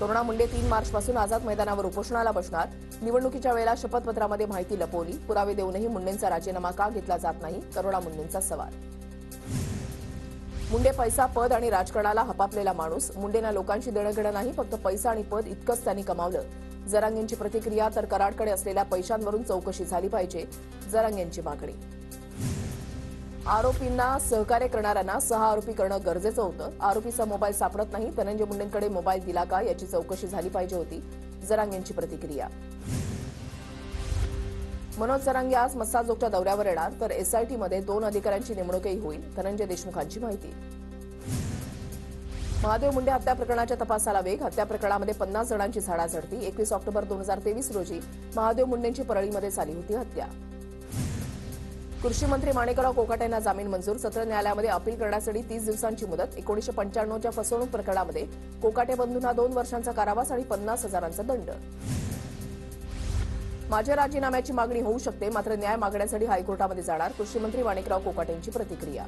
करुणा मुंडे 3 मार्चपासून आझाद मैदानावर उपोषणाला बसणार. निवडणुकीच्या वेळेला शपथपत्रामध्ये माहिती लपवली. पुरावे देऊनही मुंडेंचा राजीनामा का घेतला जात नाही, करुणा मुंडेंचा सवाल. मुंडे पैसा, पद आणि राजकारणाला हपापलेला माणूस. मुंडेंना लोकांशी देणंघेणं नाही, फक्त पैसा आणि पद इतकंच त्यांनी कमावलं. जरांगेंची प्रतिक्रिया. तर कराडकडे असलेल्या पैशांवरून चौकशी झाली पाहिजे, जरांगेंची मागणी. आरोपींना सहकार्य करणाऱ्यांना 6 आरोपी करणं गरजेचं होतं. आरोपीचा मोबाईल सापडत नाही. धनंजय मुंडेंकडे मोबाईल दिला का याची चौकशी झाली पाहिजे होती, जरांगेंची प्रतिक्रिया. मनोज जरांगे आज मस्साजोगच्या दौऱ्यावर येणार, तर एसआयटीमध्ये 2 अधिकाऱ्यांची नेमणूकही होईल, धनंजय देशमुखांची माहिती. महादेव मुंडे हत्या प्रकरणाच्या तपासाला वेग. हत्या प्रकरणामध्ये 50 जणांची झाडाझडती. 21 ऑक्टोबर 2023 रोजी महादेव मुंडेंची परळीमध्ये झाली होती हत्या. कृषी मंत्री माणिकराव कोकाटे यांना जामीन मंजूर. सत्र न्यायालयामध्ये अपील करण्यासाठी 30 दिवसांची मुदत. 1995च्या फसवणूक प्रकरणामध्ये कोकाटे बंधूंना 2 वर्षांचा कारावास आणि 50,000चा दंड. माझ्या राजीनाम्याची मागणी होऊ शकते, मात्र न्याय मागण्यासाठी हायकोर्टामध्ये जाणार, कृषी मंत्री माणिकराव कोकाटे यांची प्रतिक्रिया.